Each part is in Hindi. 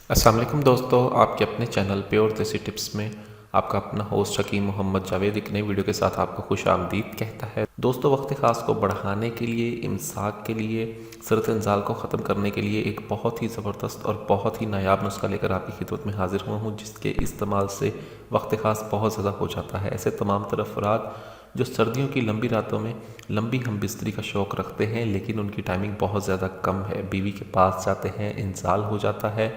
अस्सलाम वालेकुम दोस्तों, आपके अपने चैनल प्योर देसी टिप्स में आपका अपना होस्ट हकीम मोहम्मद जावेद एक नई वीडियो के साथ आपको खुश आमदीद कहता है। दोस्तों, वक्त ख़ास को बढ़ाने के लिए, इमसाक के लिए, सरत इंजाल को ख़त्म करने के लिए एक बहुत ही ज़बरदस्त और बहुत ही नायाब नुस्खा लेकर आपकी खिदमत में हाजिर हुआ हूँ, जिसके इस्तेमाल से वक्त ख़ास बहुत ज़्यादा हो जाता है। ऐसे तमाम तरह अफराद जो सर्दियों की लंबी रातों में लंबी हम बिस्तरी का शौक़ रखते हैं, लेकिन उनकी टाइमिंग बहुत ज़्यादा कम है, बीवी के पास जाते हैं, इंजाल हो जाता है,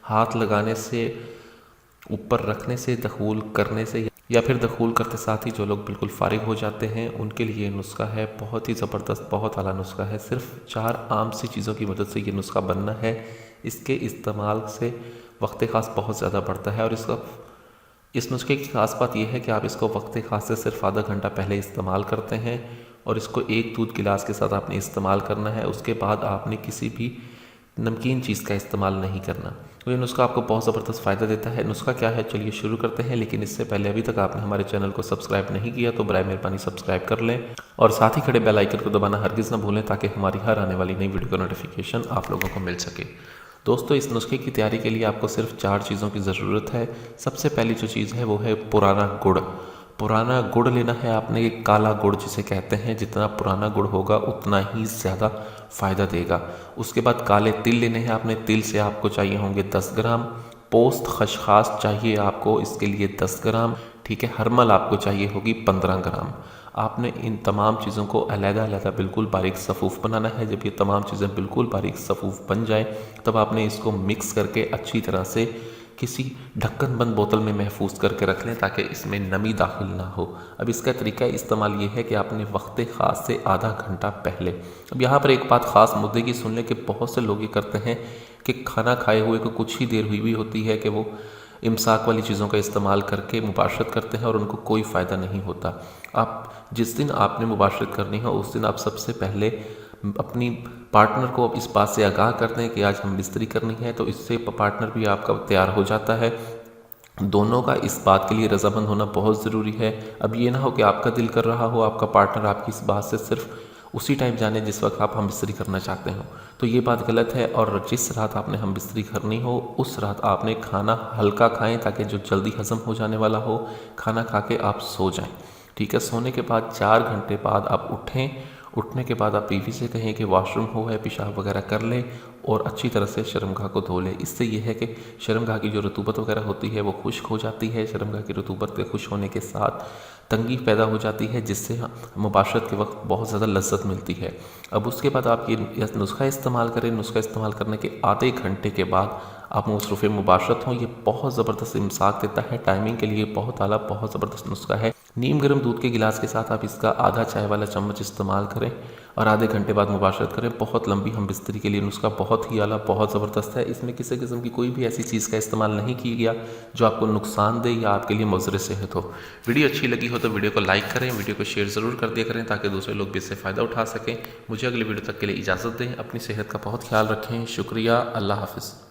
हाथ लगाने से, ऊपर रखने से, दखूल करने से या फिर दखूल करते साथ ही जो लोग बिल्कुल फारिग हो जाते हैं, उनके लिए ये नुस्खा है बहुत ही ज़बरदस्त, बहुत आला नुस्खा है। सिर्फ 4 आम सी चीज़ों की मदद से ये नुस्खा बनना है। इसके इस्तेमाल से वक्त ख़ास बहुत ज़्यादा बढ़ता है और इस नुस्खे की ख़ास बात यह है कि आप इसको वक्त ख़ास से सिर्फ आधा घंटा पहले इस्तेमाल करते हैं और इसको एक दूध गिलास के साथ आपने इस्तेमाल करना है। उसके बाद आपने किसी भी नमकीन चीज़ का इस्तेमाल नहीं करना। तो ये नुस्खा आपको बहुत ज़बरदस्त फ़ायदा देता है। नुस्खा क्या है, चलिए शुरू करते हैं। लेकिन इससे पहले अभी तक आपने हमारे चैनल को सब्सक्राइब नहीं किया तो बराए मेहरबानी सब्सक्राइब कर लें और साथ ही खड़े बेल आइकन को दबाना हरगिज़ ना भूलें, ताकि हमारी हर आने वाली नई वीडियो का नोटिफिकेशन आप लोगों को मिल सके। दोस्तों, इस नुस्खे की तैयारी के लिए आपको सिर्फ 4 चीज़ों की ज़रूरत है। सबसे पहली जो चीज़ है वो है पुराना गुड़। पुराना गुड़ लेना है आपने, काला गुड़ जिसे कहते हैं। जितना पुराना गुड़ होगा उतना ही ज़्यादा फ़ायदा देगा। उसके बाद काले तिल लेने हैं आपने। तिल से आपको चाहिए होंगे 10 ग्राम। पोस्त खशखास चाहिए आपको इसके लिए 10 ग्राम। ठीक है, हरमल आपको चाहिए होगी 15 ग्राम। आपने इन तमाम चीज़ों को अलग-अलग बिल्कुल बारीक सफ़ूफ़ बनाना है। जब ये तमाम चीज़ें बिल्कुल बारीक सफ़ूफ़ बन जाए तब आपने इसको मिक्स करके अच्छी तरह से किसी ढक्कन बंद बोतल में महफूज करके रख लें, ताकि इसमें नमी दाखिल ना हो। अब इसका तरीका इस्तेमाल ये है कि आपने वक्त ख़ास से आधा घंटा पहले, अब यहाँ पर एक बात ख़ास मुद्दे की सुन लें कि बहुत से लोग ये करते हैं कि खाना खाए हुए को कुछ ही देर हुई होती है कि वो इमसाक वाली चीज़ों का इस्तेमाल करके मुबाशरत करते हैं और उनको कोई फ़ायदा नहीं होता। आप जिस दिन आपने मुबाशरत करनी हो उस दिन आप सबसे पहले अपनी पार्टनर को इस बात से आगाह करते हैं कि आज हम बिस्तरी करनी है, तो इससे पार्टनर भी आपका तैयार हो जाता है। दोनों का इस बात के लिए रजामंद होना बहुत ज़रूरी है। अब ये ना हो कि आपका दिल कर रहा हो, आपका पार्टनर आपकी इस बात से सिर्फ उसी टाइम जाने जिस वक्त आप हम बिस्तरी करना चाहते हो, तो ये बात गलत है। और जिस रात आपने हम बिस्तरी करनी हो उस रात आपने खाना हल्का खाएं, ताकि जो जल्दी हज़म हो जाने वाला हो खाना खा के आप सो जाएं। ठीक है, सोने के बाद 4 घंटे बाद आप उठें। उठने के बाद आप बीवी से कहें कि वॉशरूम हो है, पेशाब वगैरह कर लें और अच्छी तरह से शर्मगाह को धो लें। इससे यह है कि शर्मगाह की जो रतूबत वगैरह होती है वो खुश्क हो जाती है। शर्मगाह की रतूबत के खुश होने के साथ तंगी पैदा हो जाती है, जिससे मुबाशरत के वक्त बहुत ज़्यादा लज्जत मिलती है। अब उसके बाद आप ये नुस्खा इस्तेमाल करें। नुस्खा इस्तेमाल करने के आधे घंटे के बाद आप मसरूफ़ मुबाशरत हों। ये बहुत ज़बरदस्त इमसाक देता है। टाइमिंग के लिए बहुत आला, बहुत ज़बरदस्त नुस्खा है। नीम गर्म दूध के गिलास के साथ आप इसका आधा चाय वाला चम्मच इस्तेमाल करें और आधे घंटे बाद मुबाशरत करें। बहुत लंबी हम बिस्तरी के लिए नुस्खा बहुत ही आला, बहुत ज़बरदस्त है। इसमें किसी किस्म की कोई भी ऐसी चीज़ का इस्तेमाल नहीं किया गया जो आपको नुकसान दे या आपके लिए मुज़र सेहत हो। वीडियो अच्छी लगी हो तो वीडियो को लाइक करें, वीडियो को शेयर ज़रूर कर दिया करें, ताकि दूसरे लोग भी इससे फ़ायदा उठा सकें। मुझे अगली वीडियो तक के लिए इजाज़त दें। अपनी सेहत का बहुत ख्याल रखें। शुक्रिया। अल्लाह हाफ़िज़।